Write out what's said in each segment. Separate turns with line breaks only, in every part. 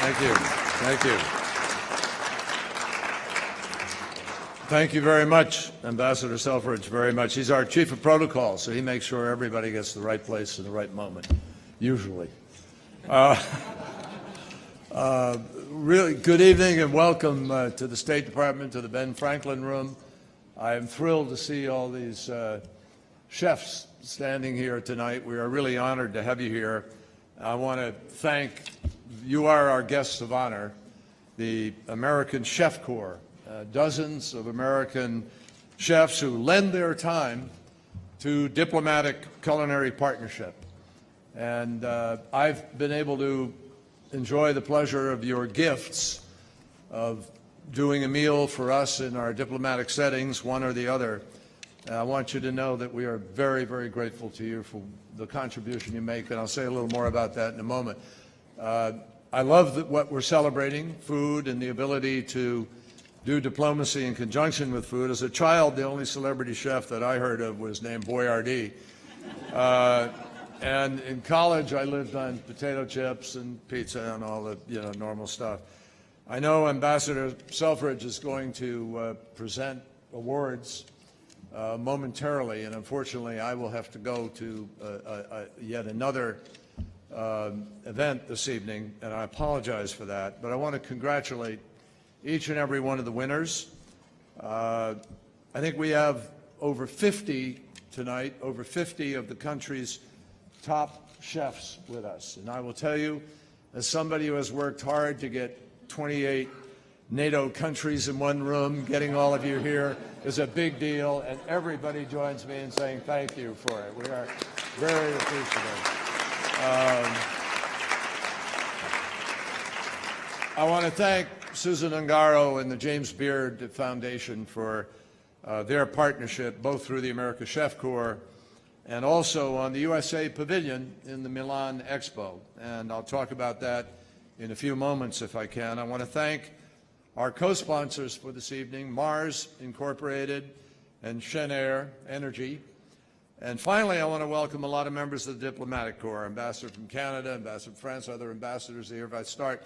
Thank you. Thank you. Thank you very much, Ambassador Selfridge, very much. He's our chief of protocol, so he makes sure everybody gets to the right place in the right moment, usually. Really good evening and welcome to the State Department, to the Ben Franklin Room. I am thrilled to see all these chefs standing here tonight. We are really honored to have you here. I want to thank, you are our guests of honor, the American Chef Corps. Dozens of American chefs who lend their time to diplomatic culinary partnership. And I've been able to enjoy the pleasure of your gifts of doing a meal for us in our diplomatic settings, one or the other. And I want you to know that we are very, very grateful to you for the contribution you make, and I'll say a little more about that in a moment. I love what we're celebrating, food and the ability to do diplomacy in conjunction with food. As a child, the only celebrity chef that I heard of was named Boyardee. And in college, I lived on potato chips and pizza and all the normal stuff. I know Ambassador Selfridge is going to present awards momentarily, and unfortunately, I will have to go to yet another event this evening, and I apologize for that. But I want to congratulate each and every one of the winners. I think we have over 50 tonight, over 50 of the country's top chefs with us. And I will tell you, as somebody who has worked hard to get 28 NATO countries in one room, getting all of you here is a big deal, and everybody joins me in saying thank you for it. We are very appreciative. I want to thank Susan Ungaro and the James Beard Foundation for their partnership, both through the American Chef Corps and also on the USA Pavilion in the Milan Expo. And I'll talk about that in a few moments if I can. I want to thank our co-sponsors for this evening, Mars Incorporated and Chenair Energy. And finally, I want to welcome a lot of members of the Diplomatic Corps, Ambassador from Canada, Ambassador from France, other ambassadors here. If I start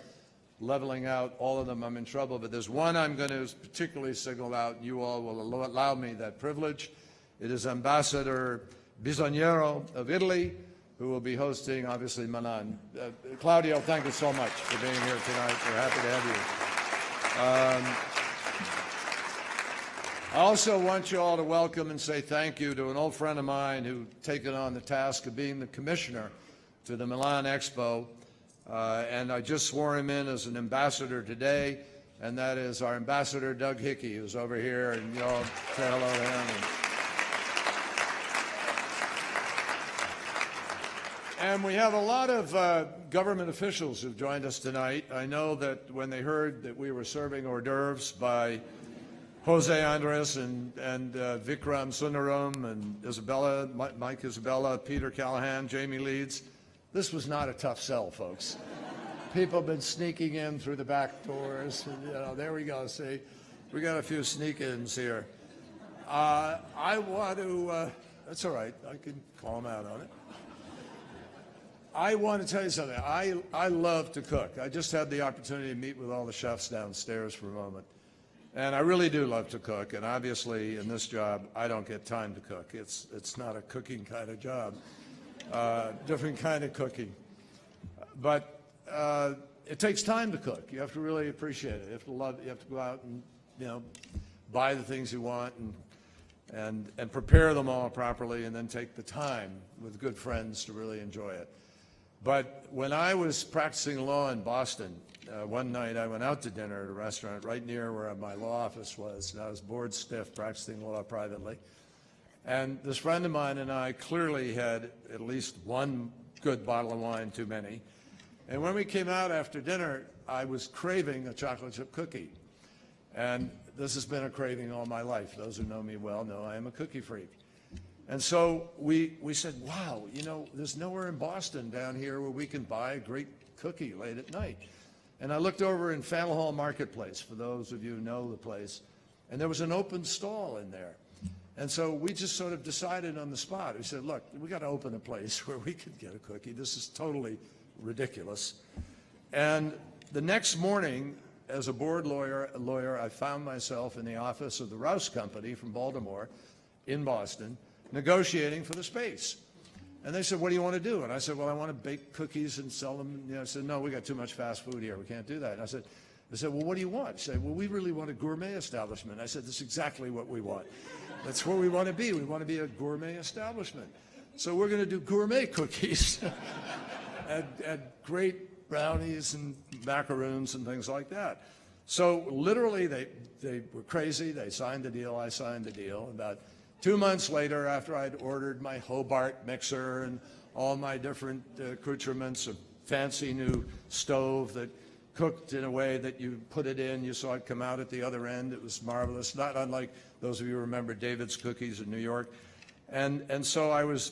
leveling out all of them, I'm in trouble, but there's one I'm going to particularly single out. You all will allow me that privilege. It is Ambassador Bisognero of Italy, who will be hosting, obviously, Milan. Claudio, thank you so much for being here tonight. We're happy to have you. I also want you all to welcome and say thank you to an old friend of mine who's taken on the task of being the commissioner to the Milan Expo. And I just swore him in as an ambassador today, and that is our ambassador, Doug Hickey, who's over here, and you all say hello to him. And we have a lot of government officials who've joined us tonight. I know that when they heard that we were serving hors d'oeuvres by Jose Andres and Vikram Sundaram and Isabella, Mike Isabella, Peter Callahan, Jamie Leeds, this was not a tough sell, folks. People have been sneaking in through the back doors. And, there we go. See, we got a few sneak-ins here. I want to, that's all right. I can call them out on it. I want to tell you something. I love to cook. I just had the opportunity to meet with all the chefs downstairs for a moment. And I really do love to cook. And obviously, in this job, I don't get time to cook. It's not a cooking kind of job. Different kind of cooking. But it takes time to cook. You have to really appreciate it. You have to love it. You have to go out and, buy the things you want and prepare them all properly, and then take the time with good friends to really enjoy it. But when I was practicing law in Boston, one night I went out to dinner at a restaurant right near where my law office was, and I was bored stiff practicing law privately. And this friend of mine and I clearly had at least one good bottle of wine too many. And when we came out after dinner, I was craving a chocolate chip cookie. And this has been a craving all my life. Those who know me well know I am a cookie freak. And so we said, wow, there's nowhere in Boston down here where we can buy a great cookie late at night. And I looked over in Faneuil Hall Marketplace, for those of you who know the place, and there was an open stall in there. And so we just sort of decided on the spot. We said, look, we got to open a place where we could get a cookie. This is totally ridiculous. And the next morning, as a board lawyer, I found myself in the office of the Rouse Company from Baltimore in Boston, negotiating for the space. And they said, what do you want to do? And I said, well, I want to bake cookies and sell them. I said, no, we got too much fast food here. We can't do that. And I said, well, what do you want? She said, well, we really want a gourmet establishment. I said, that's exactly what we want. That's where we want to be. We want to be a gourmet establishment. So we're going to do gourmet cookies and great brownies and macaroons and things like that. So literally they were crazy. They signed the deal. I signed the deal. About 2 months later, after I'd ordered my Hobart mixer and all my different accoutrements, a fancy new stove that cooked in a way that you put it in, you saw it come out at the other end. It was marvelous, not unlike those of you who remember David's Cookies in New York. And so I was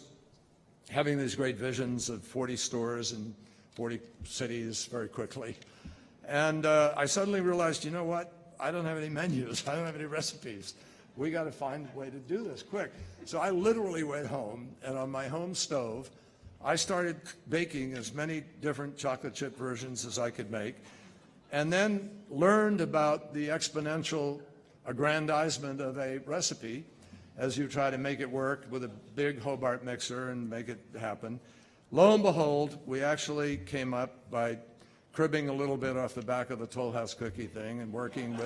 having these great visions of 40 stores in 40 cities very quickly. And I suddenly realized, you know what? I don't have any menus. I don't have any recipes. We got to find a way to do this quick. So I literally went home, and on my home stove, I started baking as many different chocolate chip versions as I could make, and then learned about the exponential aggrandizement of a recipe as you try to make it work with a big Hobart mixer and make it happen. Lo and behold, we actually came up by cribbing a little bit off the back of the Toll House cookie thing and working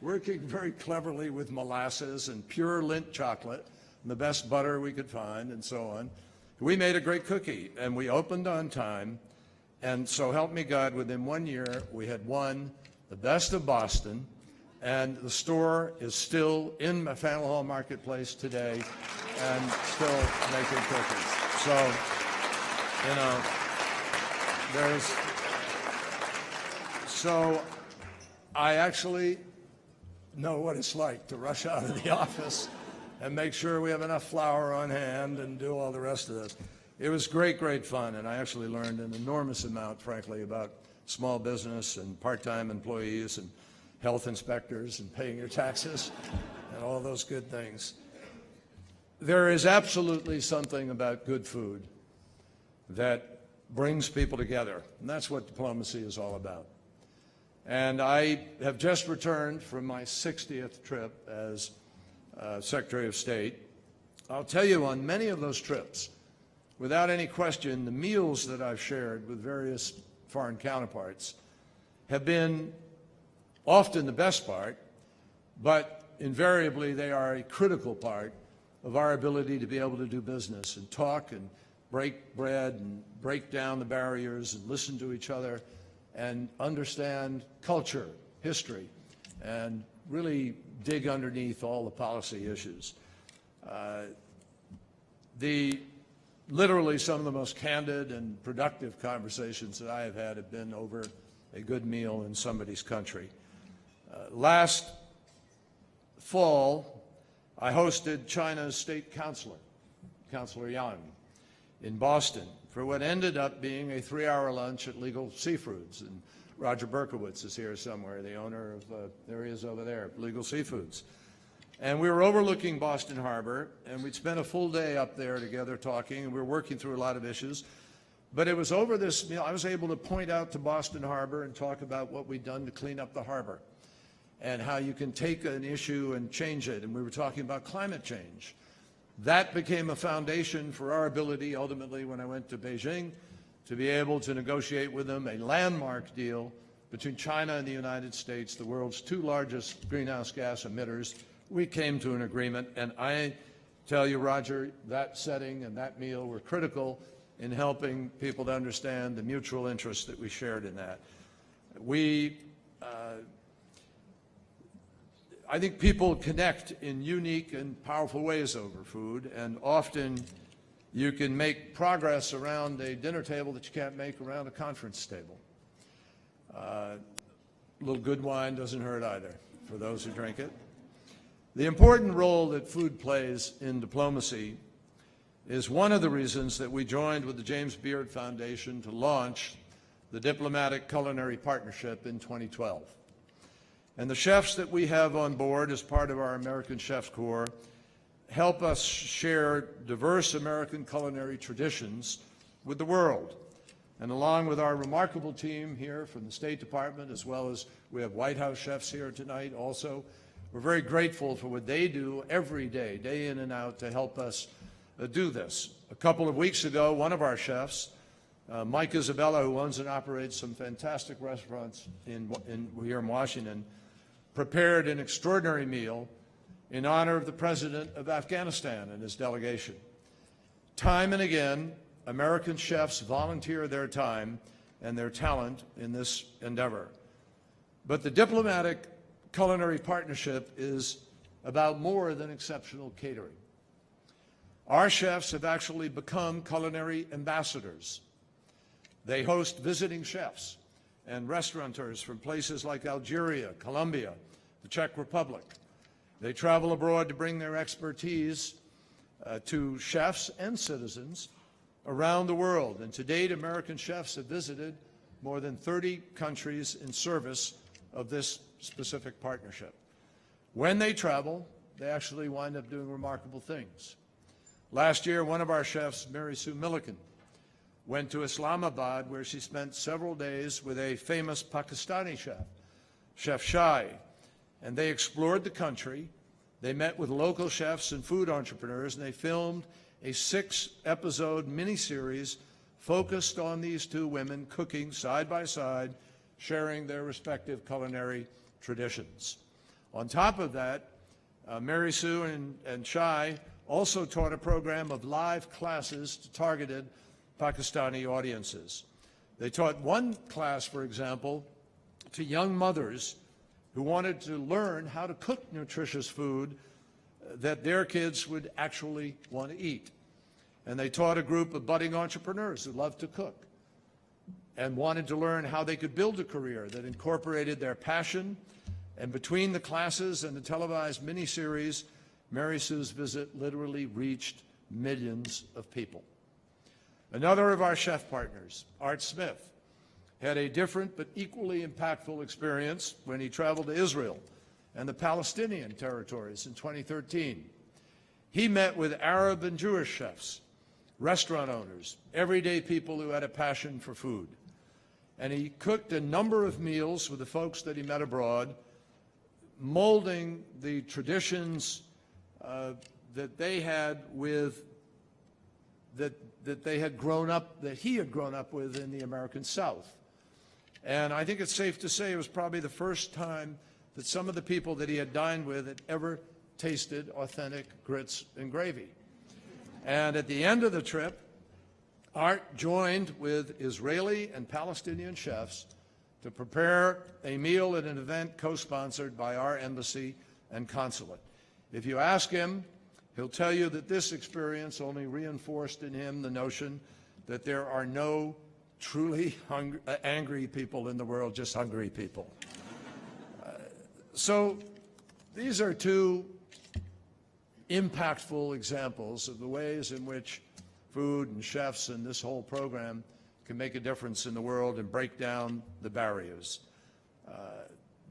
very cleverly with molasses and pure Lindt chocolate and the best butter we could find and so on. We made a great cookie, and we opened on time, and so help me God, within 1 year we had won the Best of Boston, and the store is still in Faneuil Hall Marketplace today and still making cookies. So, you know, so I actually know what it's like to rush out of the office and make sure we have enough flour on hand and do all the rest of this. It was great, great fun, and I actually learned an enormous amount, frankly, about small business and part-time employees and health inspectors and paying your taxes and all those good things. There is absolutely something about good food that brings people together, and that's what diplomacy is all about. And I have just returned from my 60th trip as Secretary of State. I'll tell you, on many of those trips, without any question, the meals that I've shared with various foreign counterparts have been often the best part, but invariably they are a critical part of our ability to be able to do business and talk and break bread and break down the barriers and listen to each other and understand culture, history, and really dig underneath all the policy issues. Literally some of the most candid and productive conversations that I have been over a good meal in somebody's country. Last fall, I hosted China's state counselor, Counselor Yang, in Boston for what ended up being a 3-hour lunch at Legal Seafoods. And Roger Berkowitz is here somewhere, the owner of, there he is over there, Legal Seafoods. And we were overlooking Boston Harbor, and we'd spent a full day up there together talking, and we were working through a lot of issues. But it was over this meal, I was able to point out to Boston Harbor and talk about what we'd done to clean up the harbor and how you can take an issue and change it. And we were talking about climate change. That became a foundation for our ability, ultimately, when I went to Beijing, to be able to negotiate with them a landmark deal between China and the United States, the world's 2 largest greenhouse gas emitters. We came to an agreement, and I tell you, Roger, that setting and that meal were critical in helping people to understand the mutual interest that we shared in that. I think people connect in unique and powerful ways over food, and often you can make progress around a dinner table that you can't make around a conference table. A little good wine doesn't hurt either, for those who drink it. The important role that food plays in diplomacy is one of the reasons that we joined with the James Beard Foundation to launch the Diplomatic Culinary Partnership in 2012. And the chefs that we have on board as part of our American Chefs Corps help us share diverse American culinary traditions with the world. And along with our remarkable team here from the State Department, as well as we have White House chefs here tonight also, we're very grateful for what they do every day, day in and out, to help us do this. A couple of weeks ago, one of our chefs, Mike Isabella, who owns and operates some fantastic restaurants here in Washington, prepared an extraordinary meal in honor of the President of Afghanistan and his delegation. Time and again, American chefs volunteer their time and their talent in this endeavor. But the diplomatic culinary partnership is about more than exceptional catering. Our chefs have actually become culinary ambassadors. They host visiting chefs and restaurateurs from places like Algeria, Colombia, the Czech Republic. They travel abroad to bring their expertise to chefs and citizens around the world. And to date, American chefs have visited more than 30 countries in service of this specific partnership. When they travel, they actually wind up doing remarkable things. Last year, one of our chefs, Mary Sue Milliken, went to Islamabad, where she spent several days with a famous Pakistani chef, Chef Shai, and they explored the country. They met with local chefs and food entrepreneurs, and they filmed a 6-episode miniseries focused on these two women cooking side by side, sharing their respective culinary traditions. On top of that, Mary Sue and Shai also taught a program of live classes to targeted Pakistani audiences. They taught one class, for example, to young mothers who wanted to learn how to cook nutritious food that their kids would actually want to eat. And they taught a group of budding entrepreneurs who loved to cook and wanted to learn how they could build a career that incorporated their passion. And between the classes and the televised miniseries, Mary Sue's visit literally reached millions of people. Another of our chef partners, Art Smith, had a different but equally impactful experience when he traveled to Israel and the Palestinian territories in 2013. He met with Arab and Jewish chefs, restaurant owners, everyday people who had a passion for food. And he cooked a number of meals with the folks that he met abroad, molding the traditions that they had with that he had grown up with in the American South. And I think it's safe to say it was probably the first time that some of the people that he had dined with had ever tasted authentic grits and gravy. And at the end of the trip, Art joined with Israeli and Palestinian chefs to prepare a meal at an event co-sponsored by our embassy and consulate. If you ask him, he'll tell you that this experience only reinforced in him the notion that there are no truly angry people in the world, just hungry people. So these are two impactful examples of the ways in which food and chefs and this whole program can make a difference in the world and break down the barriers.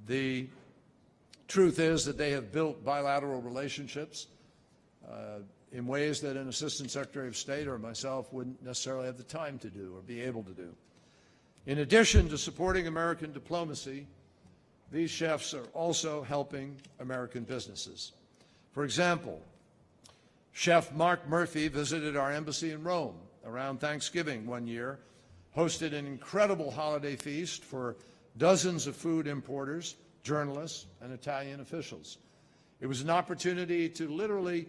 The truth is that they have built bilateral relationships in ways that an Assistant Secretary of State or myself wouldn't necessarily have the time to do or be able to do. In addition to supporting American diplomacy, these chefs are also helping American businesses. For example, Chef Mark Murphy visited our embassy in Rome around Thanksgiving one year, hosted an incredible holiday feast for dozens of food importers, journalists, and Italian officials. It was an opportunity to literally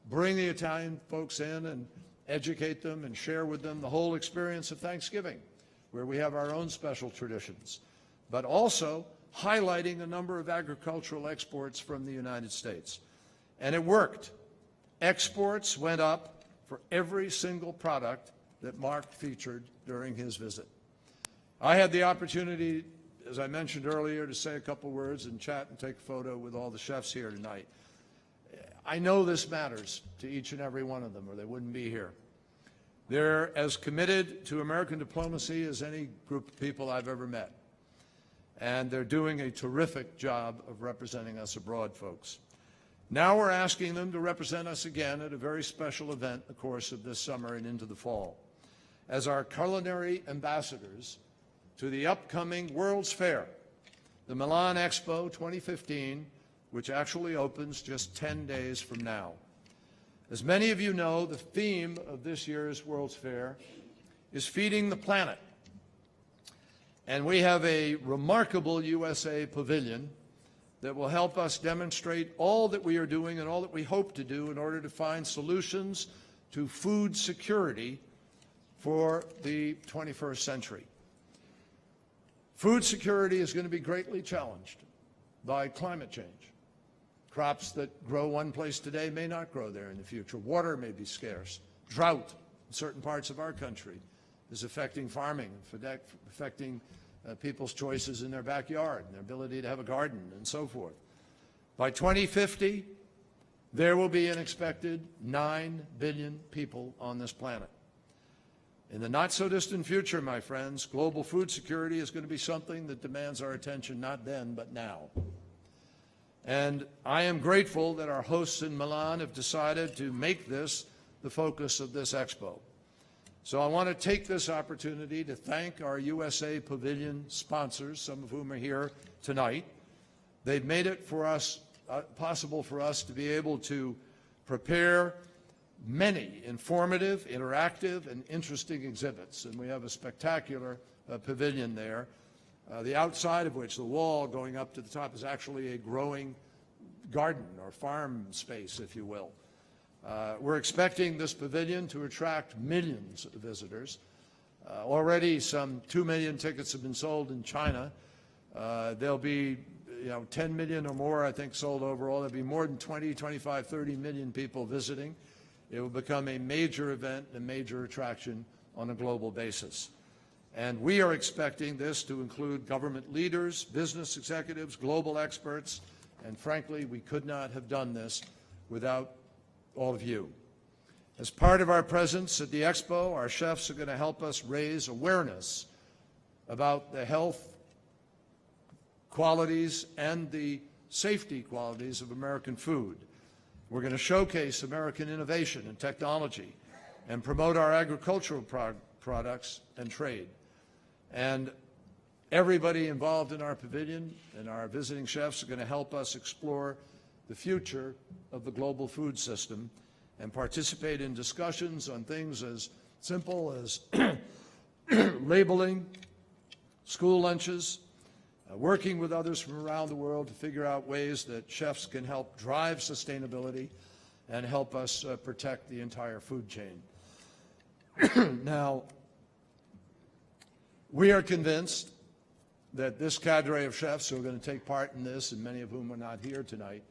bring the Italian folks in and educate them and share with them the whole experience of Thanksgiving, where we have our own special traditions, but also highlighting a number of agricultural exports from the United States. And it worked. Exports went up for every single product that Mark featured during his visit. I had the opportunity, as I mentioned earlier, to say a couple words and chat and take a photo with all the chefs here tonight. I know this matters to each and every one of them, or they wouldn't be here. They're as committed to American diplomacy as any group of people I've ever met. And they're doing a terrific job of representing us abroad, folks. Now we're asking them to represent us again at a very special event in the course of this summer and into the fall. as our culinary ambassadors to the upcoming World's Fair, the Milan Expo 2015, which actually opens just 10 days from now. As many of you know, the theme of this year's World's Fair is Feeding the Planet. And we have a remarkable USA pavilion that will help us demonstrate all that we are doing and all that we hope to do in order to find solutions to food security for the 21st century. Food security is going to be greatly challenged by climate change. Crops that grow one place today may not grow there in the future. Water may be scarce. Drought in certain parts of our country is affecting farming, affecting people's choices in their backyard and their ability to have a garden and so forth. By 2050, there will be an expected 9 billion people on this planet. In the not-so-distant future, my friends, global food security is going to be something that demands our attention not then, but now. And I am grateful that our hosts in Milan have decided to make this the focus of this expo. So I want to take this opportunity to thank our USA Pavilion sponsors, some of whom are here tonight. They've made it for us possible for us to be able to prepare many informative, interactive, and interesting exhibits. And we have a spectacular pavilion there, the outside of which, the wall going up to the top, is actually a growing garden or farm space, if you will. We're expecting this pavilion to attract millions of visitors. Already some 2 million tickets have been sold in China. There'll be 10 million or more, I think, sold overall. There'll be more than 20, 25, 30 million people visiting. It will become a major event, a major attraction on a global basis. And we are expecting this to include government leaders, business executives, global experts, and frankly, we could not have done this without all of you. As part of our presence at the Expo, our chefs are going to help us raise awareness about the health qualities and the safety qualities of American food. We're going to showcase American innovation and technology and promote our agricultural products and trade. And everybody involved in our pavilion and our visiting chefs are going to help us explore the future of the global food system and participate in discussions on things as simple as labeling, school lunches, working with others from around the world to figure out ways that chefs can help drive sustainability and help us protect the entire food chain. Now, we are convinced that this cadre of chefs who are going to take part in this, and many of whom are not here tonight,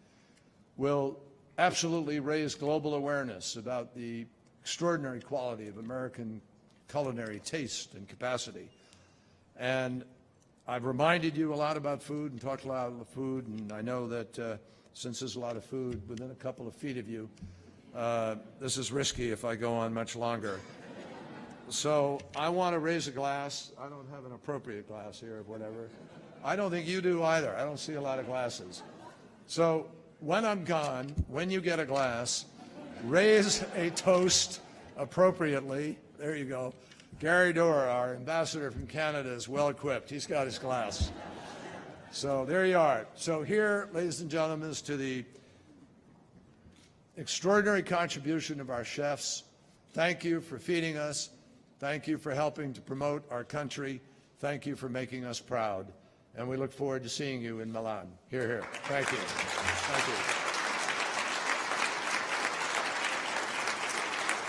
will absolutely raise global awareness about the extraordinary quality of American culinary taste and capacity. And I've reminded you a lot about food and talked a lot about food, and I know that since there's a lot of food within a couple of feet of you, this is risky if I go on much longer. So I want to raise a glass. I don't have an appropriate glass here or whatever. I don't think you do either. I don't see a lot of glasses. So when I'm gone, when you get a glass, raise a toast appropriately. There you go. Gary Dorr, our ambassador from Canada, is well equipped. He's got his glass. So there you are. So here, ladies and gentlemen, is to the extraordinary contribution of our chefs. Thank you for feeding us. Thank you for helping to promote our country. Thank you for making us proud. And we look forward to seeing you in Milan. Hear, hear. Thank you. Thank you.